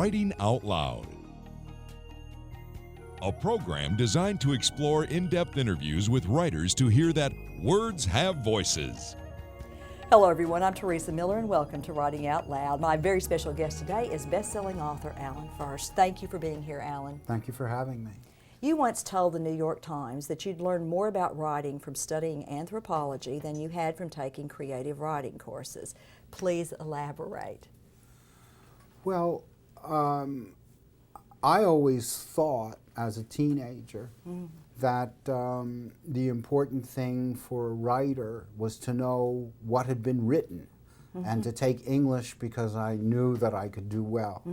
Writing Out Loud, a program designed to explore in-depth interviews with writers to hear that words have voices. Hello everyone, I'm Teresa Miller and welcome to Writing Out Loud. My very special guest today is best-selling author Alan Furst. Thank you for being here, Alan. Thank you for having me. You once told the New York Times that you'd learned more about writing from studying anthropology than you had from taking creative writing courses. Please elaborate. Well, I always thought as a teenager that the important thing for a writer was to know what had been written and to take English because I knew that I could do well.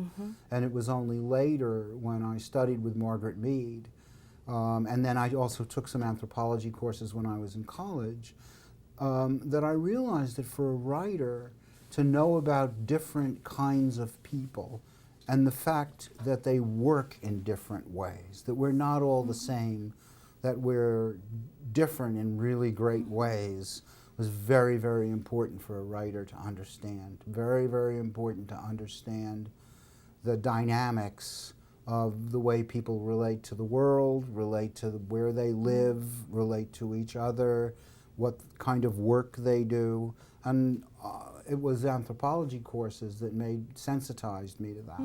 And it was only later when I studied with Margaret Mead, and then I also took some anthropology courses when I was in college, that I realized that for a writer to know about different kinds of people and the fact that they work in different ways, that we're not all the same, that we're different in really great ways, was very, very important for a writer to understand. Very, very important to understand the dynamics of the way people relate to the world, relate to where they live, relate to each other, what kind of work they do. And it was anthropology courses that sensitized me to that.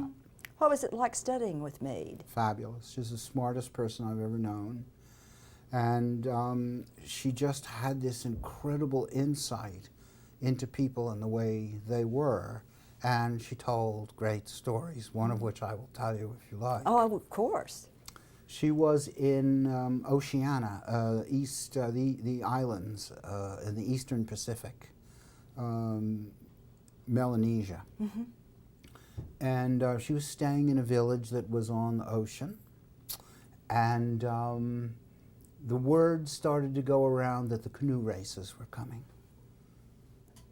What was it like studying with Mead? Fabulous. She's the smartest person I've ever known. And she just had this incredible insight into people and the way they were. And she told great stories, one of which I will tell you if you like. Oh, of course. She was in Oceania, the islands in the Eastern Pacific, Melanesia. And she was staying in a village that was on the ocean. And the word started to go around that the canoe races were coming.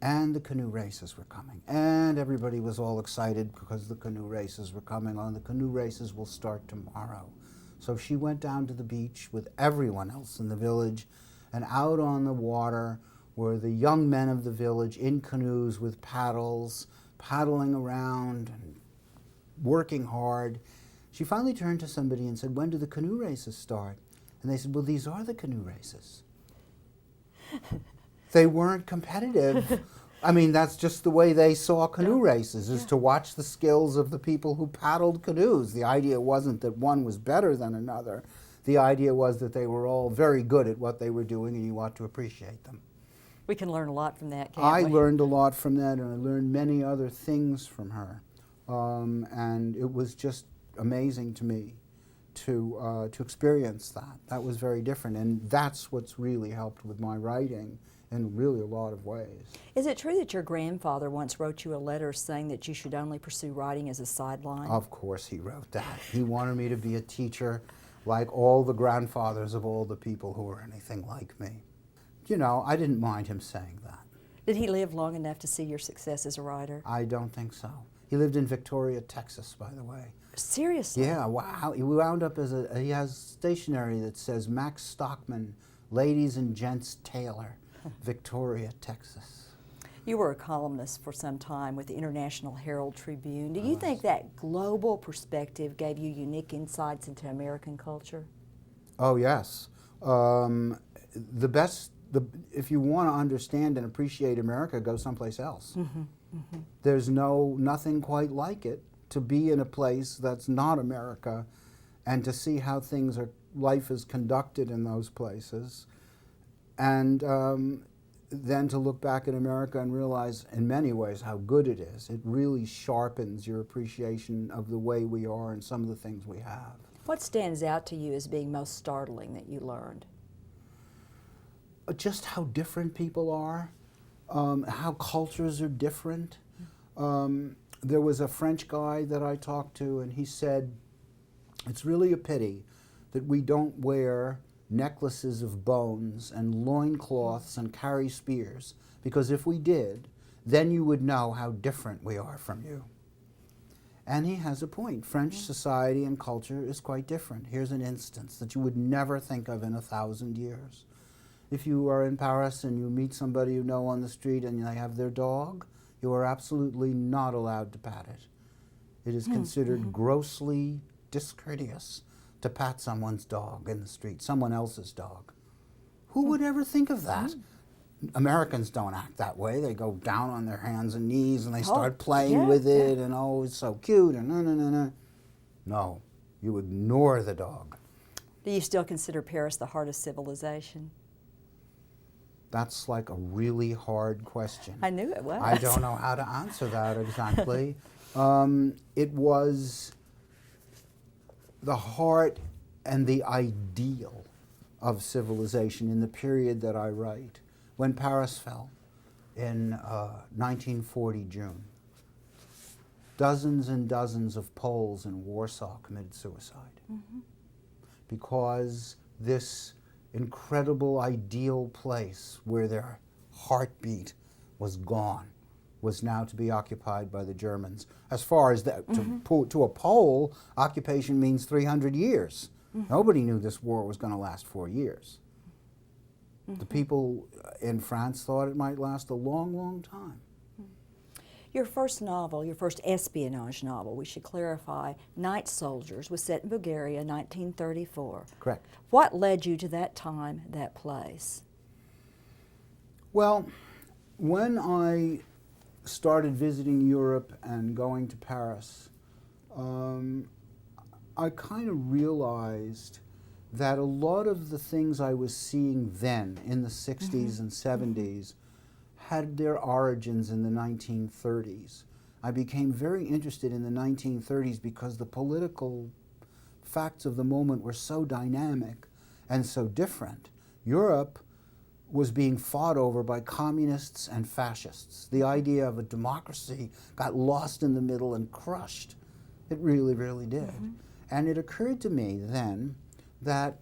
And the canoe races were coming. And everybody was all excited because the canoe races were coming on. The canoe races will start tomorrow. So she went down to the beach with everyone else in the village, and out on the water were the young men of the village in canoes with paddles, paddling around and working hard. She finally turned to somebody and said, "When do the canoe races start?" And they said, "Well, these are the canoe races." They weren't competitive. I mean, that's just the way they saw canoe races, is to watch the skills of the people who paddled canoes. The idea wasn't that one was better than another. The idea was that they were all very good at what they were doing and you ought to appreciate them. We can learn a lot from that, can't I we? learned a lot from that, and I learned many other things from her. And it was just amazing to me to experience that. That was very different, and that's what's really helped with my writing in really a lot of ways. Is it true that your grandfather once wrote you a letter saying that you should only pursue writing as a sideline? Of course he wrote that. He wanted me to be a teacher like all the grandfathers of all the people who were anything like me. You know, I didn't mind him saying that. Did he live long enough to see your success as a writer? I don't think so. He lived in Victoria, Texas, by the way. Seriously? Yeah, wow. He wound up as he has stationery that says Max Stockman, Ladies and Gents Tailor, Victoria, Texas. You were a columnist for some time with the International Herald Tribune. Do you think that global perspective gave you unique insights into American culture? Oh, yes. If you want to understand and appreciate America, go someplace else. There's nothing quite like it to be in a place that's not America and to see how life is conducted in those places. And then to look back at America and realize in many ways how good it is. It really sharpens your appreciation of the way we are and some of the things we have. What stands out to you as being most startling that you learned? Just how different people are, how cultures are different. There was a French guy that I talked to, and he said, "It's really a pity that we don't wear necklaces of bones and loincloths and carry spears, because if we did, then you would know how different we are from you." And he has a point. French society and culture is quite different. Here's an instance that you would never think of in 1,000 years. If you are in Paris and you meet somebody you know on the street and they have their dog, you are absolutely not allowed to pat it. It is considered grossly discourteous to pat someone's dog in the street, someone else's dog. Who would ever think of that? Americans don't act that way. They go down on their hands and knees and they start playing with it and oh, it's so cute and no. No, you ignore the dog. Do you still consider Paris the heart of civilization? That's like a really hard question. I knew it was. I don't know how to answer that exactly. It was the heart and the ideal of civilization in the period that I write. When Paris fell in 1940 June, dozens and dozens of Poles in Warsaw committed suicide because this incredible ideal place where their heartbeat was gone was now to be occupied by the Germans. As far as that, to a Pole, occupation means 300 years. Nobody knew this war was going to last 4 years. The people in France thought it might last a long, long time. Your first novel, your first espionage novel, we should clarify, Night Soldiers, was set in Bulgaria, 1934. Correct. What led you to that time, that place? Well, when I started visiting Europe and going to Paris, I kind of realized that a lot of the things I was seeing then in the 60s and 70s had their origins in the 1930s. I became very interested in the 1930s because the political facts of the moment were so dynamic and so different. Europe was being fought over by communists and fascists. The idea of a democracy got lost in the middle and crushed. It really, really did. And it occurred to me then that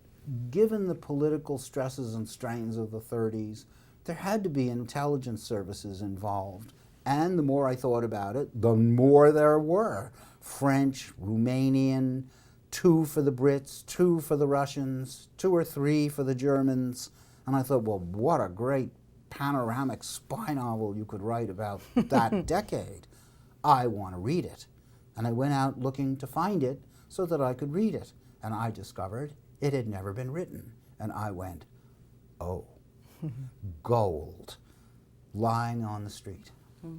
given the political stresses and strains of the 30s, there had to be intelligence services involved. And the more I thought about it, the more there were. French, Romanian, 2 for the Brits, 2 for the Russians, 2 or 3 for the Germans. And I thought, well, what a great panoramic spy novel you could write about that decade. I want to read it. And I went out looking to find it so that I could read it. And I discovered it had never been written. And I went, oh, gold lying on the street.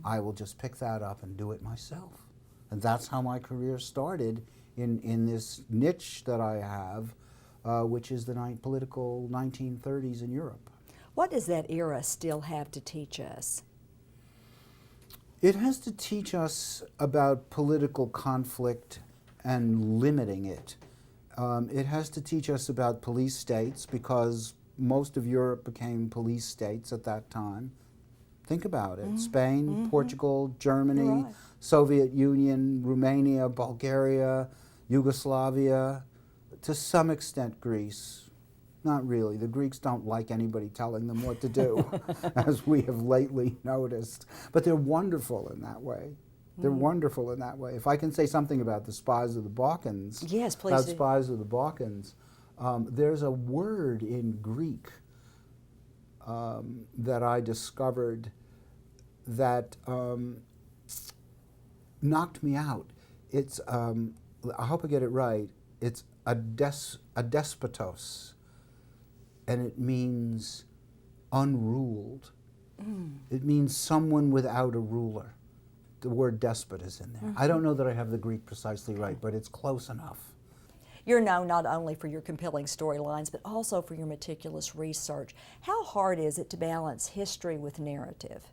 I will just pick that up and do it myself. And that's how my career started in this niche that I have, which is the political 1930s in Europe. What does that era still have to teach us? It has to teach us about political conflict and limiting it. It has to teach us about police states because most of Europe became police states at that time. Think about it. Spain, Portugal, Germany, Soviet Union, Romania, Bulgaria, Yugoslavia, to some extent Greece. Not really. The Greeks don't like anybody telling them what to do, as we have lately noticed. But they're wonderful in that way. They're wonderful in that way. If I can say something about the spies of the Balkans, yes, please about do. spies of the Balkans, there's a word in Greek that I discovered that knocked me out. It's, I hope I get it right, it's a despotos, and it means unruled. It means someone without a ruler. The word despot is in there. I don't know that I have the Greek precisely right, but it's close enough. You're known not only for your compelling storylines, but also for your meticulous research. How hard is it to balance history with narrative?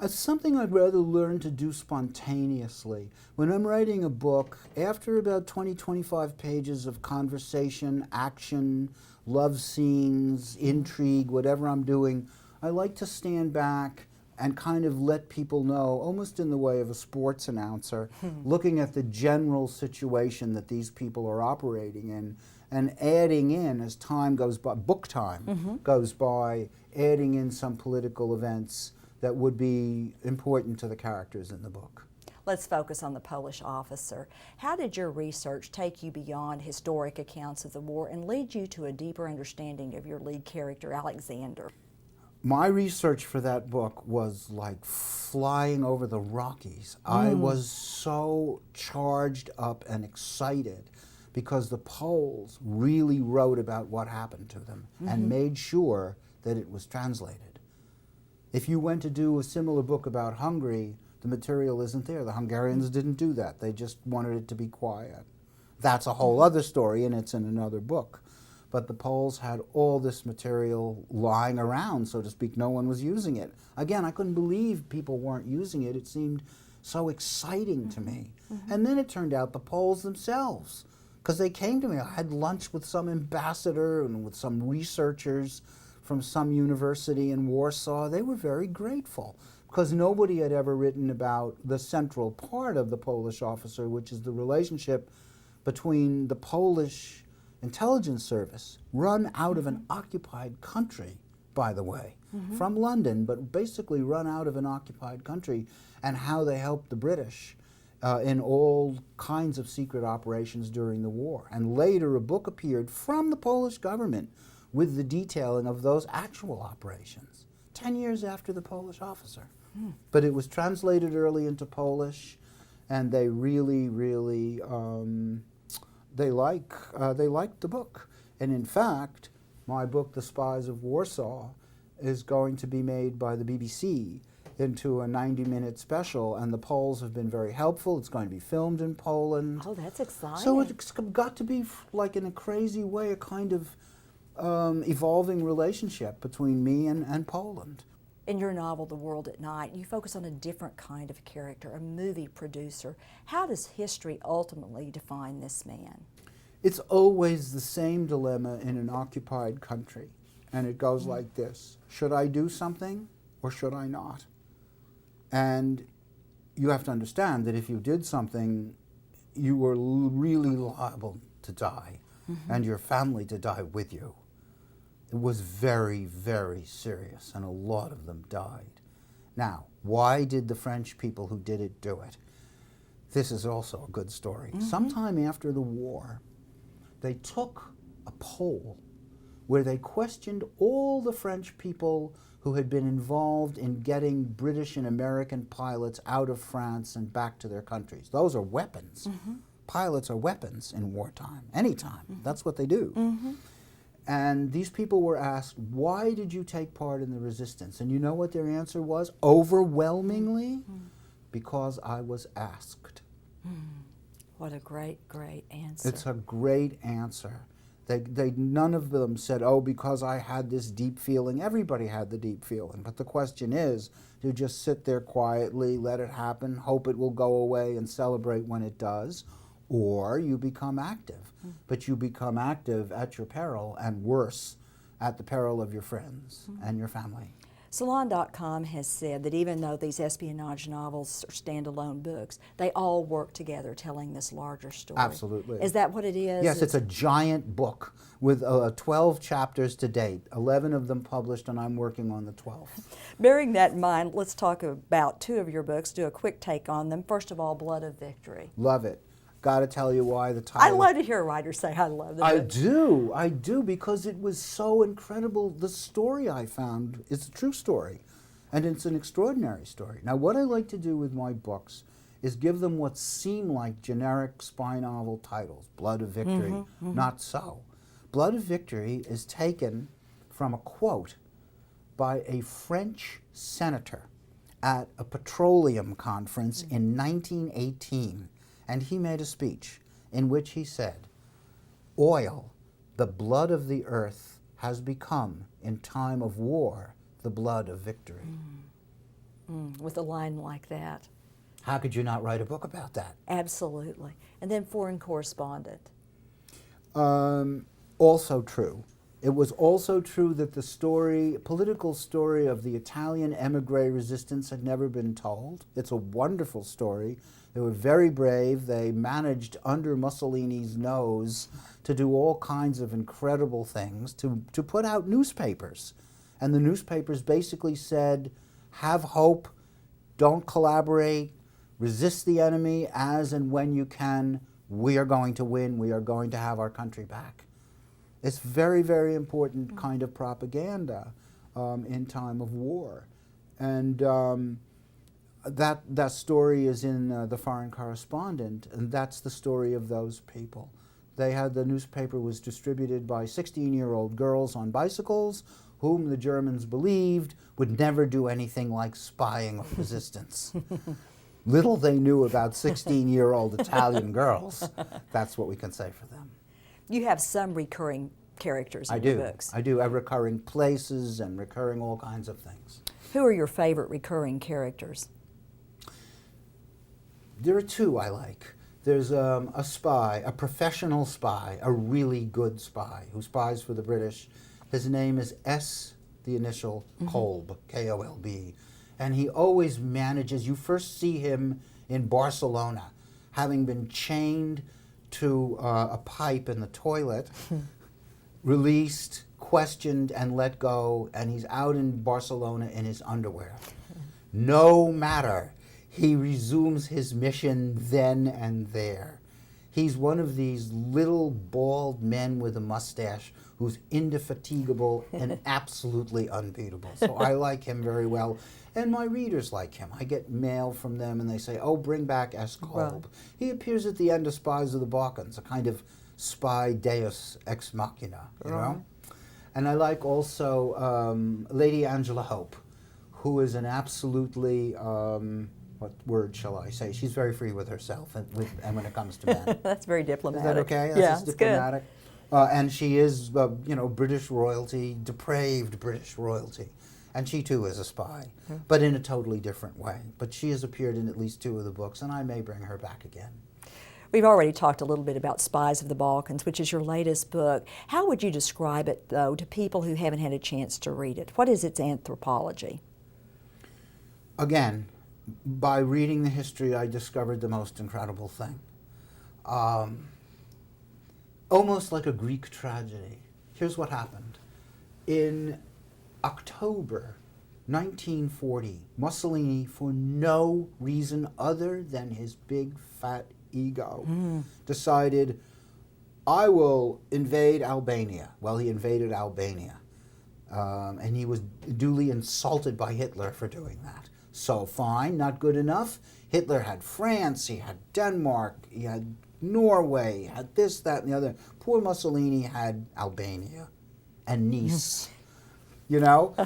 It's something I'd rather learn to do spontaneously. When I'm writing a book, after about 20, 25 pages of conversation, action, love scenes, intrigue, whatever I'm doing, I like to stand back and kind of let people know, almost in the way of a sports announcer, looking at the general situation that these people are operating in and adding in as time goes by, book time goes by, adding in some political events that would be important to the characters in the book. Let's focus on the Polish officer. How did your research take you beyond historic accounts of the war and lead you to a deeper understanding of your lead character, Alexander? My research for that book was like flying over the Rockies. I was so charged up and excited because the Poles really wrote about what happened to them and made sure that it was translated. If you went to do a similar book about Hungary, the material isn't there. The Hungarians didn't do that. They just wanted it to be quiet. That's a whole other story, and it's in another book. But the Poles had all this material lying around, so to speak. No one was using it. Again, I couldn't believe people weren't using it. It seemed so exciting to me. And then it turned out the Poles themselves, because they came to me. I had lunch with some ambassador and with some researchers from some university in Warsaw. They were very grateful, because nobody had ever written about the central part of the Polish officer, which is the relationship between the Polish intelligence service, run out of an occupied country, by the way, from London, but basically run out of an occupied country, and how they helped the British in all kinds of secret operations during the war. And later a book appeared from the Polish government with the detailing of those actual operations, 10 years after the Polish officer. But it was translated early into Polish, and they really, really they liked the book. And in fact, my book, The Spies of Warsaw, is going to be made by the BBC into a 90-minute special, and the Poles have been very helpful. It's going to be filmed in Poland. Oh, that's exciting. So it's got to be, like in a crazy way, a kind of evolving relationship between me and Poland. In your novel, The World at Night, you focus on a different kind of character, a movie producer. How does history ultimately define this man? It's always the same dilemma in an occupied country, and it goes like this. Should I do something or should I not? And you have to understand that if you did something, you were really liable to die, and your family to die with you. It was very, very serious, and a lot of them died. Now, why did the French people who did it do it? This is also a good story. Sometime after the war, they took a poll where they questioned all the French people who had been involved in getting British and American pilots out of France and back to their countries. Those are weapons. Pilots are weapons in wartime, anytime. That's what they do. And these people were asked, why did you take part in the resistance? And you know what their answer was? Overwhelmingly, because I was asked. What a great, great answer. It's a great answer. None of them said, oh, because I had this deep feeling. Everybody had the deep feeling. But the question is, do you just sit there quietly, let it happen, hope it will go away, and celebrate when it does? Or you become active. But you become active at your peril, and worse, at the peril of your friends and your family. Salon.com has said that even though these espionage novels are standalone books, they all work together telling this larger story. Absolutely. Is that what it is? Yes, it's a giant book with 12 chapters to date, 11 of them published, and I'm working on the 12th. Bearing that in mind, let's talk about two of your books, do a quick take on them. First of all, Blood of Victory. Love it. Got to tell you why the title. I love to hear a writer say I love the book. I do, because it was so incredible. The story I found is a true story, and it's an extraordinary story. Now, what I like to do with my books is give them what seem like generic spy novel titles. Blood of Victory, not so. Blood of Victory is taken from a quote by a French senator at a petroleum conference in 1918. And he made a speech in which he said, oil, the blood of the earth, has become, in time of war, the blood of victory. With a line like that. How could you not write a book about that? Absolutely. And then Foreign Correspondent. Also true. It was also true that the political story of the Italian emigre resistance had never been told. It's a wonderful story. They were very brave. They managed, under Mussolini's nose, to do all kinds of incredible things, to put out newspapers. And the newspapers basically said, have hope, don't collaborate, resist the enemy as and when you can. We are going to win. We are going to have our country back. It's very, very important kind of propaganda. in time of war. And that story is in The Foreign Correspondent, and that's the story of those people. The newspaper was distributed by 16-year-old girls on bicycles whom the Germans believed would never do anything like spying or resistance. Little they knew about 16-year-old Italian girls. That's what we can say for them. You have some recurring characters in the books. I do. Recurring places and recurring all kinds of things. Who are your favorite recurring characters? There are two I like. There's a spy, a professional spy, a really good spy who spies for the British. His name is S, the initial, Kolb, K-O-L-B. And he always manages, you first see him in Barcelona, having been chained to a pipe in the toilet, released, questioned, and let go, and he's out in Barcelona in his underwear. No matter. He resumes his mission then and there. He's one of these little bald men with a mustache who's indefatigable and absolutely unbeatable. So I like him very well. And my readers like him. I get mail from them and they say, oh, bring back S. Kolb. Right. He appears at the end of Spies of the Balkans, a kind of spy deus ex machina, you know? And I like also Lady Angela Hope, who is an absolutely, what word shall I say? She's very free with herself and when it comes to men. That's very diplomatic. Is that okay? That's diplomatic. Good. And she is, British royalty, depraved British royalty. And she too is a spy, but in a totally different way. But she has appeared in at least 2 of the books, and I may bring her back again. We've already talked a little bit about Spies of the Balkans, which is your latest book. How would you describe it, though, to people who haven't had a chance to read it? What is its anthropology? Again, by reading the history, I discovered the most incredible thing. Almost like a Greek tragedy. Here's what happened. In October 1940, Mussolini, for no reason other than his big fat ego, decided, I will invade Albania. Well, he invaded Albania. And he was duly insulted by Hitler for doing that. So fine, not good enough. Hitler had France, he had Denmark, he had Norway, he had this, that, and the other. Poor Mussolini had Albania and Nice, you know?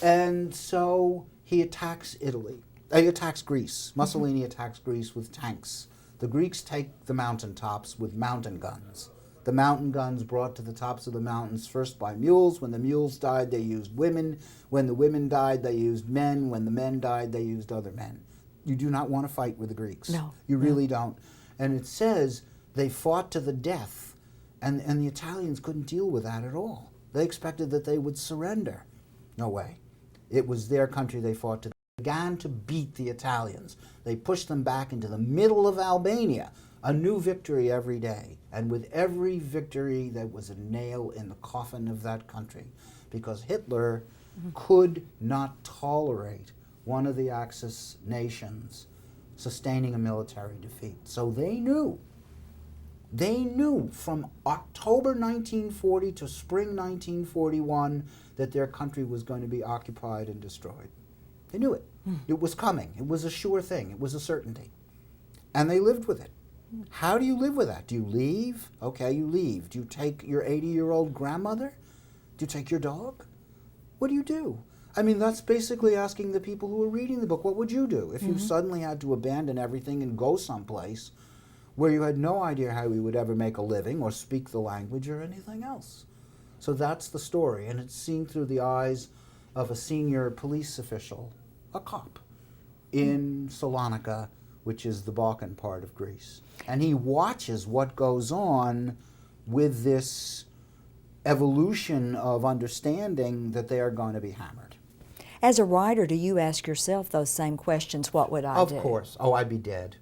And so he attacks Italy. He attacks Greece. Mussolini attacks Greece with tanks. The Greeks take the mountaintops with mountain guns. The mountain guns brought to the tops of the mountains first by mules. When the mules died, they used women. When the women died, they used men. When the men died, they used other men. You do not want to fight with the Greeks. No. You really don't. And it says they fought to the death, and the Italians couldn't deal with that at all. They expected that they would surrender. No way. It was their country they fought to. They began to beat the Italians. They pushed them back into the middle of Albania. A new victory every day. And with every victory, there was a nail in the coffin of that country. Because Hitler could not tolerate one of the Axis nations sustaining a military defeat. So they knew from October 1940 to spring 1941 that their country was going to be occupied and destroyed. They knew it. It was coming. It was a sure thing. It was a certainty. And they lived with it. How do you live with that? Do you leave? Okay, you leave. Do you take your 80-year-old grandmother? Do you take your dog? What do you do? I mean, that's basically asking the people who are reading the book, what would you do if you suddenly had to abandon everything and go someplace where you had no idea how you would ever make a living or speak the language or anything else? So that's the story, and it's seen through the eyes of a senior police official, a cop, in Salonika, which is the Balkan part of Greece. And he watches what goes on with this evolution of understanding that they are going to be hammered. As a writer, do you ask yourself those same questions? What would I do? Of course. Oh, I'd be dead.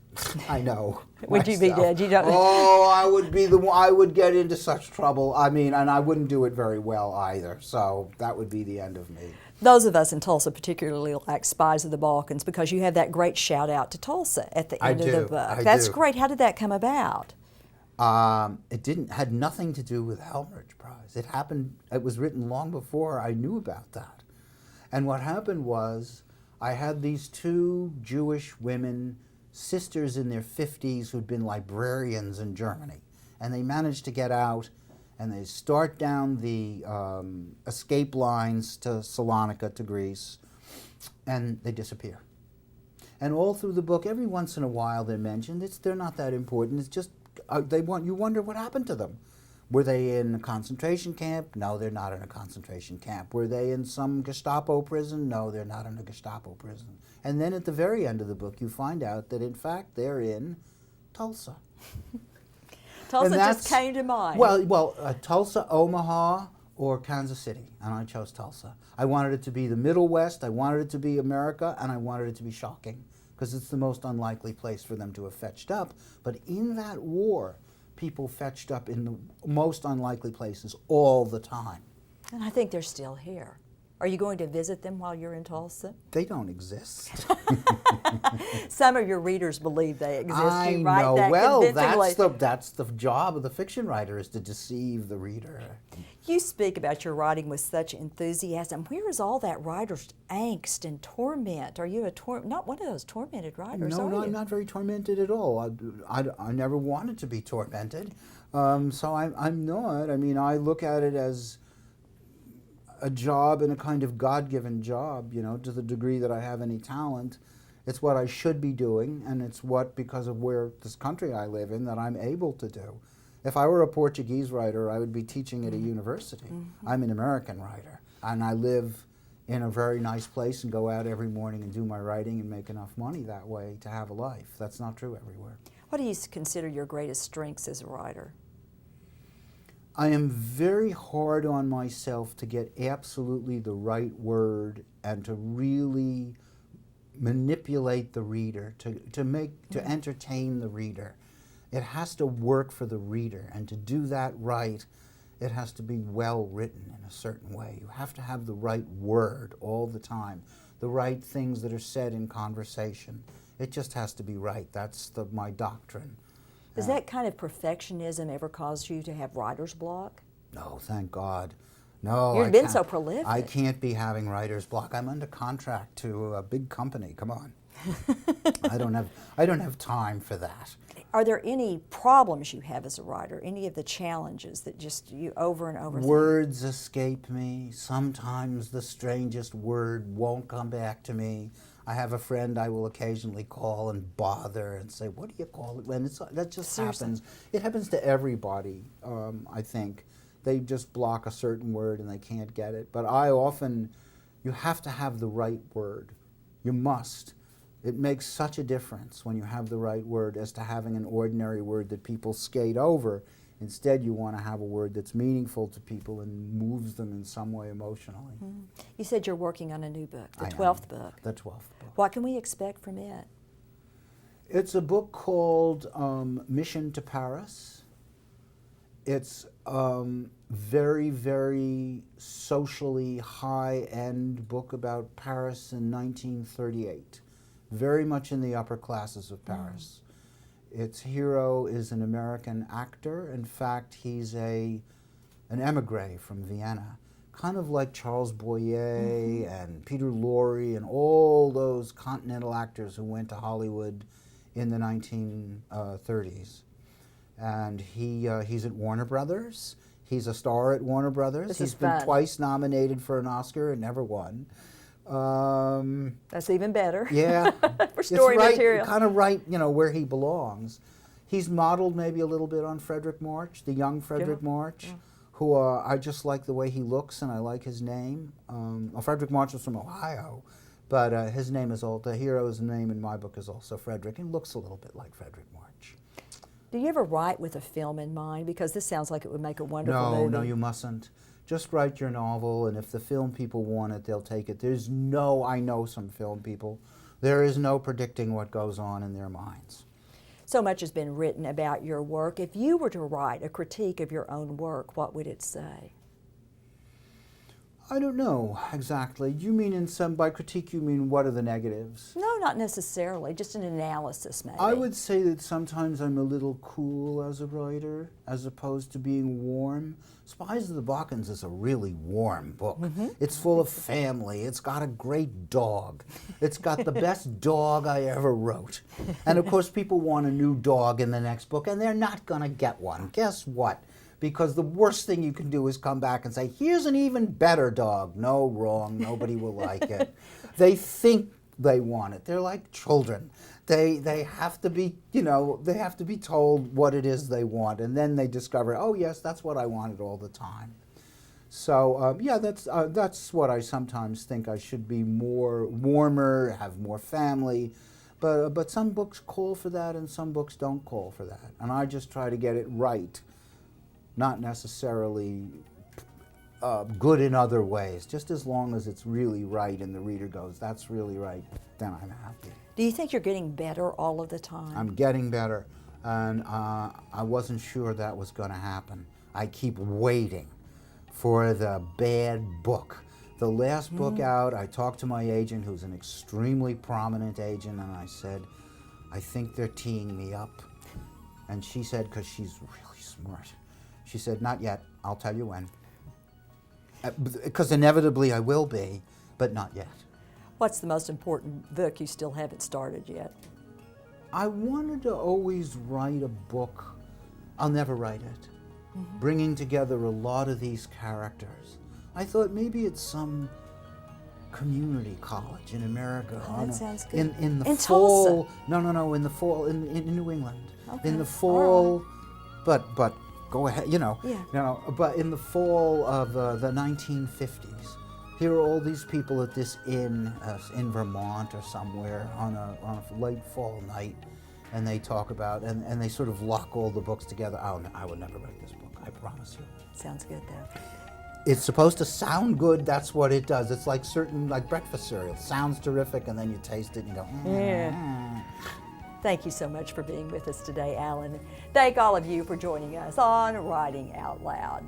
I know. Would you be dead? You don't. Oh, I would be I would get into such trouble. I mean, and I wouldn't do it very well either. So that would be the end of me. Those of us in Tulsa particularly like Spies of the Balkans because you have that great shout out to Tulsa at the end of the book. That's great. How did that come about? It had nothing to do with the Helmrich Prize. It was written long before I knew about that. And what happened was, I had these two Jewish women, sisters in their 50s, who'd been librarians in Germany. And they managed to get out, and they start down the escape lines to Salonika, to Greece, and they disappear. And all through the book, every once in a while they're mentioned. They're not that important. It's just you wonder what happened to them. Were they in a concentration camp? No, they're not in a concentration camp. Were they in some Gestapo prison? No, they're not in a Gestapo prison. And then at the very end of the book, you find out that in fact they're in Tulsa. Tulsa just came to mind. Well, Tulsa, Omaha, or Kansas City, and I chose Tulsa. I wanted it to be the Middle West, I wanted it to be America, and I wanted it to be shocking, because it's the most unlikely place for them to have fetched up. But in that war, people fetched up in the most unlikely places all the time. And I think they're still here. Are you going to visit them while you're in Tulsa? They don't exist. Some of your readers believe they exist. I You write know. that Well, convincingly. that's the job of the fiction writer, is to deceive the reader. You speak about your writing with such enthusiasm. Where is all that writer's angst and torment? Are you not one of those tormented writers, No, are you? I'm not very tormented at all. I never wanted to be tormented, so I'm not. I mean, I look at it as a job, and a kind of God-given job, you know, to the degree that I have any talent. It's what I should be doing, and it's what, because of where this country I live in, that I'm able to do. If I were a Portuguese writer, I would be teaching at a university. Mm-hmm. I'm an American writer, and I live in a very nice place and go out every morning and do my writing and make enough money that way to have a life. That's not true everywhere. What do you consider your greatest strengths as a writer? I am very hard on myself to get absolutely the right word and to really manipulate the reader, to entertain the reader. It has to work for the reader, and to do that right, it has to be well written in a certain way. You have to have the right word all the time, the right things that are said in conversation. It just has to be right. That's my doctrine. Does that kind of perfectionism ever cause you to have writer's block? No, thank God. No, You've been so prolific. I can't be having writer's block. I'm under contract to a big company. Come on. I don't have time for that. Are there any problems you have as a writer? Any of the challenges that just you over and over Words escape me. Sometimes the strangest word won't come back to me. I have a friend I will occasionally call and bother and say, "What do you call it?" And that just Seriously? happens. It happens to everybody, I think. They just block a certain word and they can't get it. But you have to have the right word. You must. It makes such a difference when you have the right word as to having an ordinary word that people skate over. Instead, you want to have a word that's meaningful to people and moves them in some way emotionally. Mm. You said you're working on a new book, the I 12th am. book. The 12th book. What can we expect from it? It's a book called Mission to Paris. It's very, very socially high-end book about Paris in 1938. Very much in the upper classes of Paris. Its hero is an American actor. In fact, he's an emigre from Vienna, kind of like Charles Boyer and Peter Lorre and all those continental actors who went to Hollywood in the 1930s. And he's at Warner Brothers. He's a star at Warner Brothers. He's been twice nominated for an Oscar and never won. That's even better. Yeah. For story material. Kind of right, where he belongs. He's modeled maybe a little bit on Frederick March, the young Frederick March, who I just like the way he looks and I like his name. Frederick March was from Ohio, but his name is the hero's name in my book is also Frederick, and looks a little bit like Frederick March. Do you ever write with a film in mind? Because this sounds like it would make a wonderful movie. No, you mustn't. Just write your novel, and if the film people want it, they'll take it. I know some film people. There is no predicting what goes on in their minds. So much has been written about your work. If you were to write a critique of your own work, what would it say? I don't know exactly. You mean by critique, you mean what are the negatives? No, not necessarily, just an analysis maybe. I would say that sometimes I'm a little cool as a writer, as opposed to being warm. Spies of the Balkans is a really warm book. It's full of family. It's got a great dog. It's got the best dog I ever wrote. And of course, people want a new dog in the next book, and they're not going to get one. Guess what? Because the worst thing you can do is come back and say, here's an even better dog. No, wrong, nobody will like it. They think they want it. They're like children. They have to be, they have to be told what it is they want, and then they discover, oh yes, that's what I wanted all the time. So yeah, that's what I sometimes think. I should be more warmer, have more family, but some books call for that and some books don't call for that, and I just try to get it right. Not necessarily good in other ways, just as long as it's really right and the reader goes, that's really right, then I'm happy. Do you think you're getting better all of the time? I'm getting better, and I wasn't sure that was going to happen. I keep waiting for the bad book. The last book out, I talked to my agent, who's an extremely prominent agent, and I said, I think they're teeing me up. And she said, because she's really smart, she said, not yet, I'll tell you when. Because inevitably I will be, but not yet. What's the most important book you still haven't started yet? I wanted to always write a book. I'll never write it. Bringing together a lot of these characters. I thought maybe it's some community college in America. Oh, that sounds good. In the in fall. Tulsa. No, in the fall, in New England. Okay. In the fall, right. but go ahead, Yeah. But in the fall of the 1950s, here are all these people at this inn in Vermont or somewhere on a late fall night, and they talk about, and they sort of lock all the books together. Oh, no, I would never write this book, I promise you. Sounds good, though. It's supposed to sound good, that's what it does. It's like breakfast cereal. It sounds terrific, and then you taste it and you go, Yeah. Thank you so much for being with us today, Alan. Thank all of you for joining us on Writing Out Loud.